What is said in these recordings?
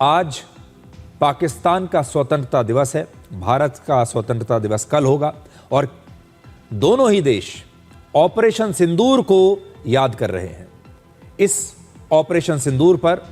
आज पाकिस्तान का स्वतंत्रता दिवस है, भारत का स्वतंत्रता दिवस कल होगा और दोनों ही देश ऑपरेशन सिंदूर को याद कर रहे हैं। इस ऑपरेशन सिंदूर पर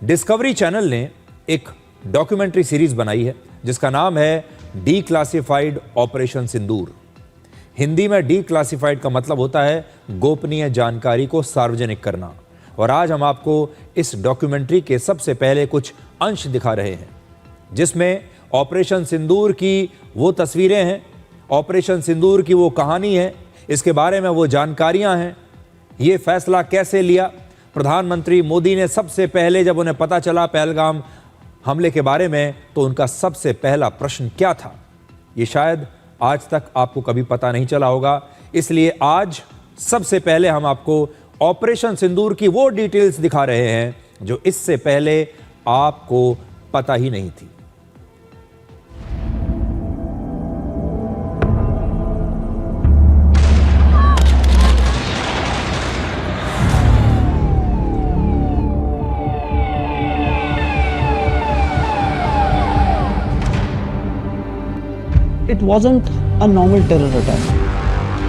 डिस्कवरी चैनल ने एक डॉक्यूमेंट्री सीरीज बनाई है जिसका नाम है डीक्लासिफाइड ऑपरेशन सिंदूर। हिंदी में डीक्लासिफाइड का मतलब होता है गोपनीय जानकारी को सार्वजनिक करना। और आज हम आपको इस डॉक्यूमेंट्री के सबसे पहले कुछ अंश दिखा रहे हैं जिसमें ऑपरेशन सिंदूर की वो तस्वीरें हैं, ऑपरेशन सिंदूर की वो कहानी है, इसके बारे में वो जानकारियां हैं। ये फैसला कैसे लिया, प्रधानमंत्री मोदी ने सबसे पहले जब उन्हें पता चला पहलगाम हमले के बारे में तो उनका सबसे पहला प्रश्न क्या था, ये शायद आज तक आपको कभी पता नहीं चला होगा। इसलिए आज सबसे पहले हम आपको ऑपरेशन सिंदूर की वो डिटेल्स दिखा रहे हैं जो इससे पहले आपको पता ही नहीं थी। It wasn't a normal terror attack.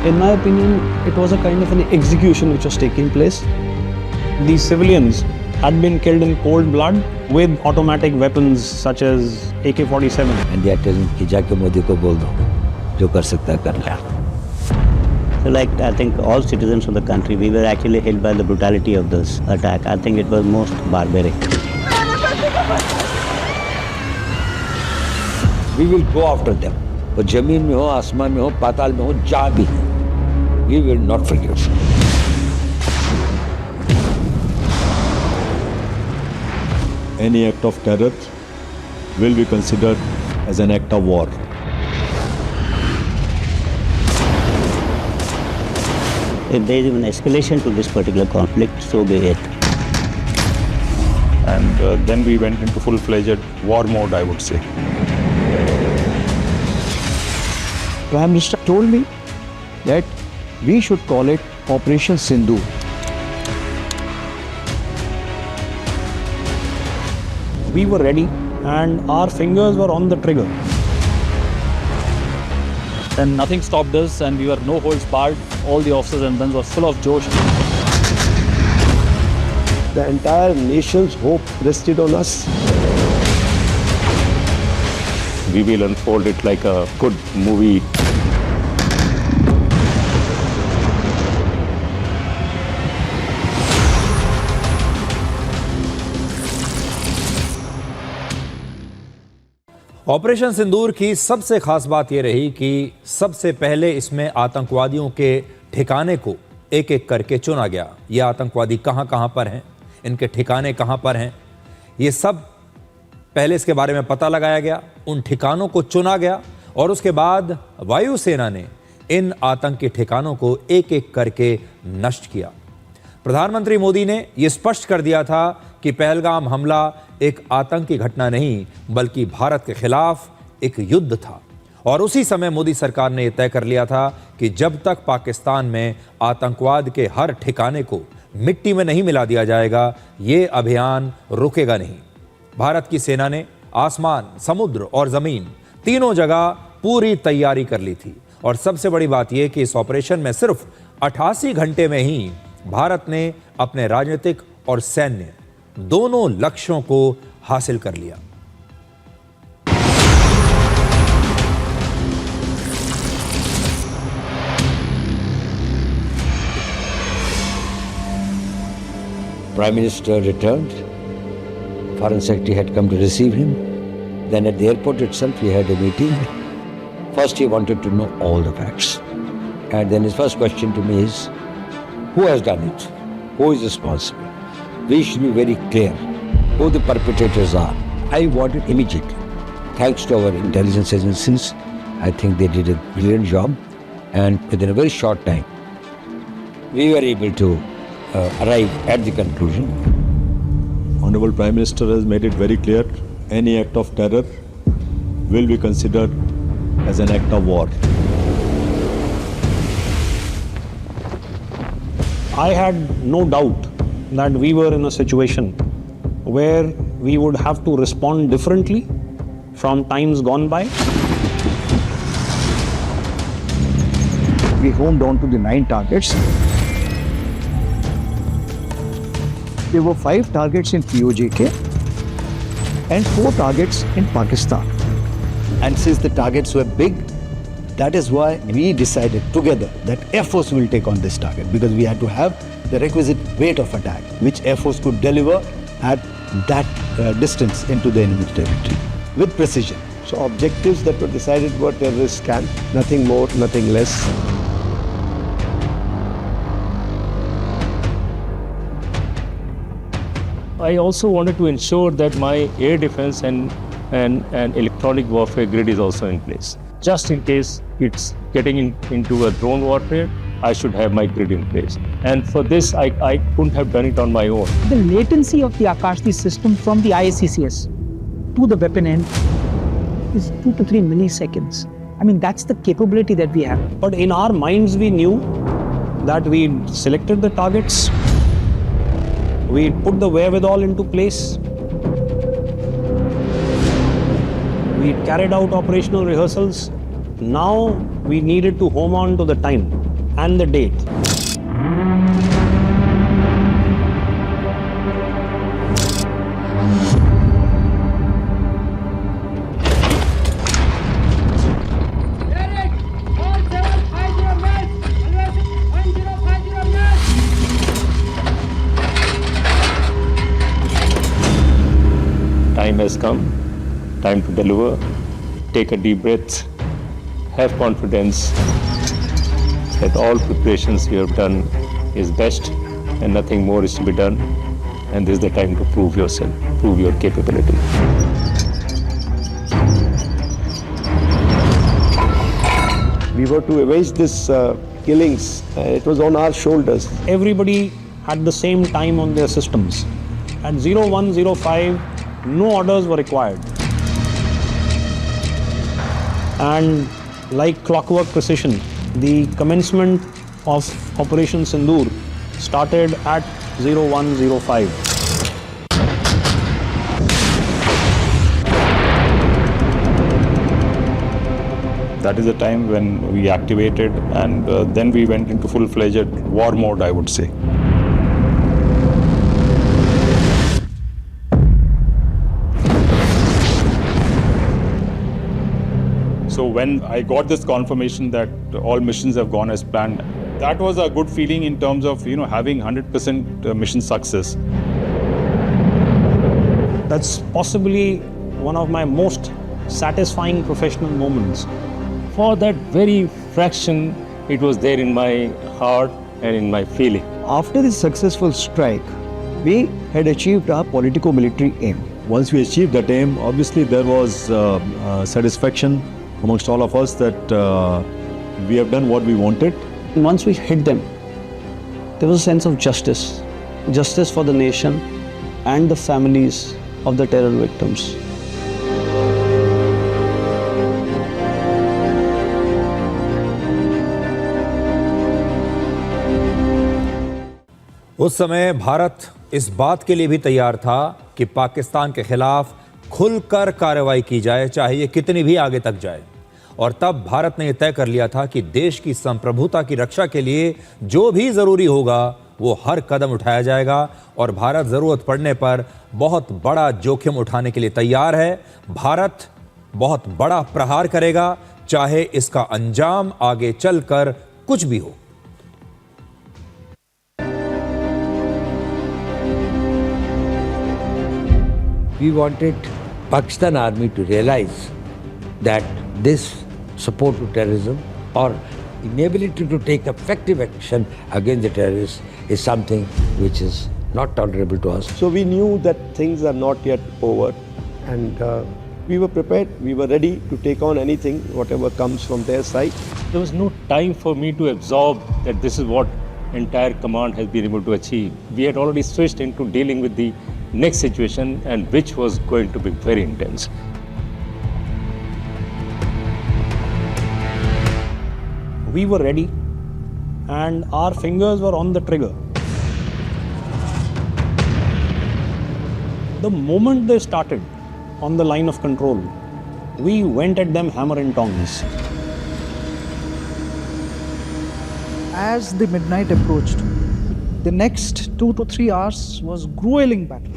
In my opinion, it was a kind of an execution which was taking place. These civilians had been killed in cold blood with automatic weapons such as AK-47. And they are telling कि जाके मोदी को बोल दो जो कर सकता है कर ले। So like I think all citizens of the country, we were actually hit by the brutality of this attack. I think it was most barbaric. We will go after them. वो जमीन में हो, आसमान में हो, पाताल में हो, जहाँ भी है, we will not forgive. Any act of terror will be considered as an act of war. If there is even escalation to this particular conflict, so be it. And then we went into full-fledged war mode, I would say. Prime Minister told me that we should call it Operation Sindoor. We were ready and our fingers were on the trigger. And nothing stopped us and we were no holds barred. All the officers and guns were full of josh. The entire nation's hope rested on us. We will unfold it like a good movie. Operation Sindoor की सबसे खास बात यह रही कि सबसे पहले इसमें आतंकवादियों के ठिकाने को एक एक करके चुना गया। ये आतंकवादी कहां कहां पर हैं, इनके ठिकाने कहां पर हैं, ये सब पहले इसके बारे में पता लगाया गया, उन ठिकानों को चुना गया और उसके बाद वायुसेना ने इन आतंकी ठिकानों को एक एक करके नष्ट किया। प्रधानमंत्री मोदी ने यह स्पष्ट कर दिया था कि पहलगाम हमला एक आतंकी घटना नहीं बल्कि भारत के खिलाफ एक युद्ध था। और उसी समय मोदी सरकार ने यह तय कर लिया था कि जब तक पाकिस्तान में आतंकवाद के हर ठिकाने को मिट्टी में नहीं मिला दिया जाएगा, ये अभियान रुकेगा नहीं। भारत की सेना ने आसमान, समुद्र और जमीन तीनों जगह पूरी तैयारी कर ली थी। और सबसे बड़ी बात यह कि इस ऑपरेशन में सिर्फ 88 घंटे में ही भारत ने अपने राजनीतिक और सैन्य दोनों लक्ष्यों को हासिल कर लिया। Prime Minister returned. Foreign Secretary had come to receive him. Then at the airport itself, we had a meeting. First, he wanted to know all the facts. And then his first question to me is, who has done it? Who is responsible? We should be very clear who the perpetrators are. I want it immediately. Thanks to our intelligence agencies, I think they did a brilliant job. And within a very short time, we were able to arrive at the conclusion. Honorable Prime Minister has made it very clear, any act of terror will be considered as an act of war. I had no doubt that we were in a situation where we would have to respond differently from times gone by. We homed on to the 9 targets. There were 5 targets in POJK and 4 targets in Pakistan. And since the targets were big, that is why we decided together that Air Force will take on this target, because we had to have the requisite weight of attack, which Air Force could deliver at that distance into the enemy territory with precision. So objectives that were decided were terrorist camp, nothing more, nothing less. I also wanted to ensure that my air defense and electronic warfare grid is also in place. Just in case it's getting into a drone warfare, I should have my grid in place. And for this, I couldn't have done it on my own. The latency of the Akash system from the ISCCS to the weapon end is 2 to 3 milliseconds. I mean, that's the capability that we have. But in our minds, we knew that we selected the targets, we put the wherewithal into place, we carried out operational rehearsals. Now we needed to home on to the time and the date. Time has come, time to deliver. Take a deep breath, have confidence that all preparations you have done is best and nothing more is to be done. And this is the time to prove yourself, prove your capability. We were to avenge this killings. It was on our shoulders. Everybody had the same time on their systems. At 0105, no orders were required. And like clockwork precision, the commencement of Operation Sindoor started at 0105. That is the time when we activated, and then we went into full-fledged war mode, I would say. So when I got this confirmation that all missions have gone as planned, that was a good feeling in terms of, having 100% mission success. That's possibly one of my most satisfying professional moments. For that very fraction, it was there in my heart and in my feeling. After this successful strike, we had achieved our politico-military aim. Once we achieved that aim, obviously there was satisfaction amongst all of us that we have done what we wanted. And once we hit them, there was a sense of justice. Justice for the nation and the families of the terror victims. उस समय भारत इस बात के लिए भी तैयार था कि पाकिस्तान के खिलाफ खुलकर कार्रवाई की जाए, चाहे ये कितनी भी आगे तक जाए। और तब भारत ने यह तय कर लिया था कि देश की संप्रभुता की रक्षा के लिए जो भी जरूरी होगा वो हर कदम उठाया जाएगा और भारत जरूरत पड़ने पर बहुत बड़ा जोखिम उठाने के लिए तैयार है। भारत बहुत बड़ा प्रहार करेगा, चाहे इसका अंजाम आगे चलकर कुछ भी हो। We wanted Pakistan Army to realize that this support to terrorism or inability to take effective action against the terrorists is something which is not tolerable to us. So we knew that things are not yet over, and we were prepared, we were ready to take on anything, whatever comes from their side. There was no time for me to absorb that this is what entire command has been able to achieve. We had already switched into dealing with the next situation, and which was going to be very intense. We were ready and our fingers were on the trigger. The moment they started on the line of control, we went at them hammer and tongs. As the midnight approached, the next 2 to 3 hours was grueling battle.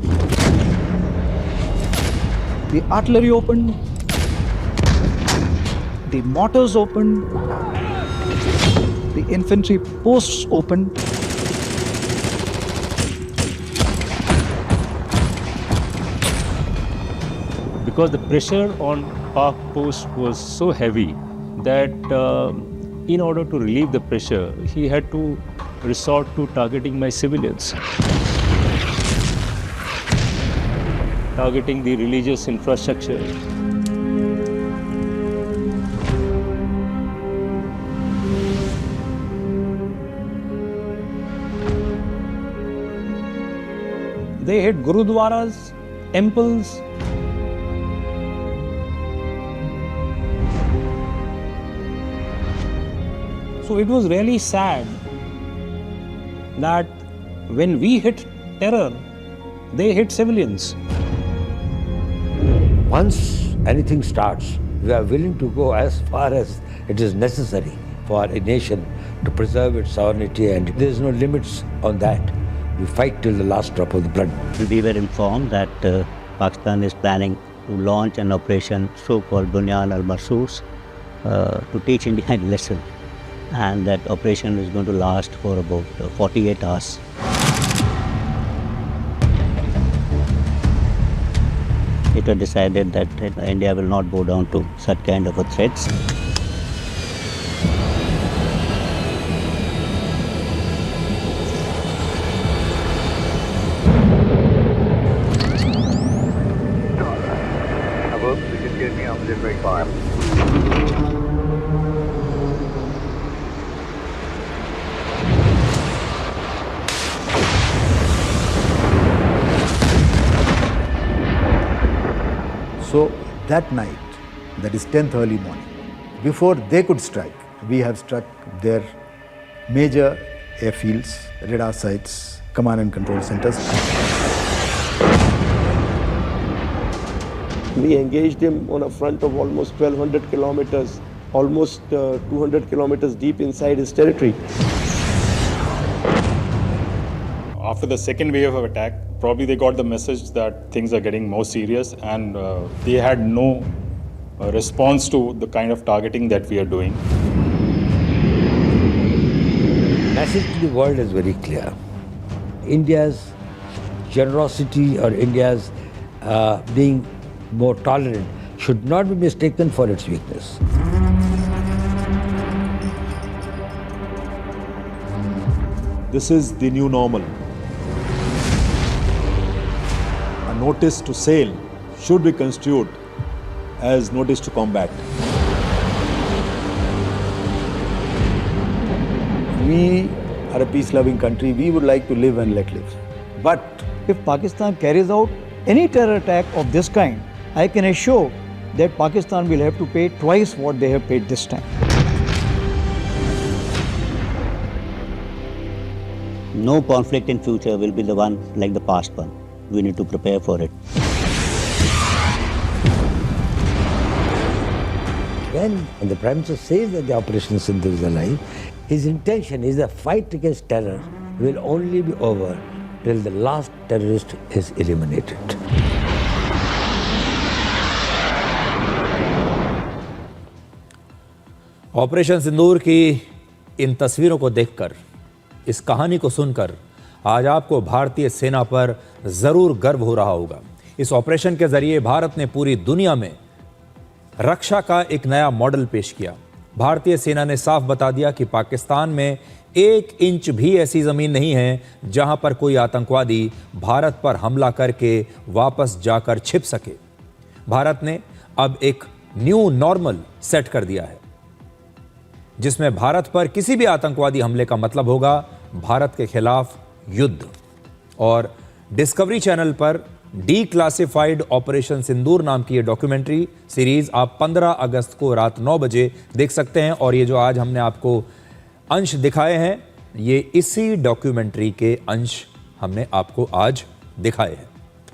The artillery opened, the mortars opened, the infantry posts opened. Because the pressure on Pak post was so heavy that in order to relieve the pressure, he had to resort to targeting my civilians, targeting the religious infrastructure. They hit gurudwaras, temples. So it was really sad that when we hit terror, they hit civilians. Once anything starts, we are willing to go as far as it is necessary for a nation to preserve its sovereignty, and there is no limits on that. We fight till the last drop of the blood. We were informed that Pakistan is planning to launch an operation so-called Bunyan al-Marsus to teach India a lesson. And that operation is going to last for about 48 hours. It was decided that India will not bow down to such kind of a threats. So that night, that is 10th early morning, before they could strike, we have struck their major airfields, radar sites, command and control centers. We engaged him on a front of almost 1200 kilometers, almost 200 kilometers deep inside his territory. After the second wave of attack, probably they got the message that things are getting more serious, and they had no response to the kind of targeting that we are doing. Message to the world is very clear. India's generosity or India's being more tolerant should not be mistaken for its weakness. This is the new normal. A notice to sail should be construed as notice to combat. We are a peace-loving country. We would like to live and let live. But if Pakistan carries out any terror attack of this kind, I can assure that Pakistan will have to pay twice what they have paid this time. No conflict in future will be the one like the past one. We need to prepare for it. When the Prime Minister says that the Operation Sindoor is alive, his intention is the fight against terror will only be over till the last terrorist is eliminated. Operation Sindoor की इन तस्वीरों को देखकर, इस कहानी को सुनकर आज आपको भारतीय सेना पर ज़रूर गर्व हो रहा होगा। इस ऑपरेशन के ज़रिए भारत ने पूरी दुनिया में रक्षा का एक नया मॉडल पेश किया। भारतीय सेना ने साफ बता दिया कि पाकिस्तान में 1 इंच भी ऐसी ज़मीन नहीं है जहां पर कोई आतंकवादी भारत पर हमला करके वापस जाकर छिप सके। भारत ने अब एक न्यू नॉर्मल सेट कर दिया है, जिसमें भारत पर किसी भी आतंकवादी हमले का मतलब होगा भारत के खिलाफ युद्ध। और डिस्कवरी चैनल पर डीक्लासिफाइड ऑपरेशन सिंदूर नाम की ये डॉक्यूमेंट्री सीरीज आप 15 अगस्त को रात 9 बजे देख सकते हैं। और ये जो आज हमने आपको अंश दिखाए हैं, ये इसी डॉक्यूमेंट्री के अंश हमने आपको आज दिखाए हैं।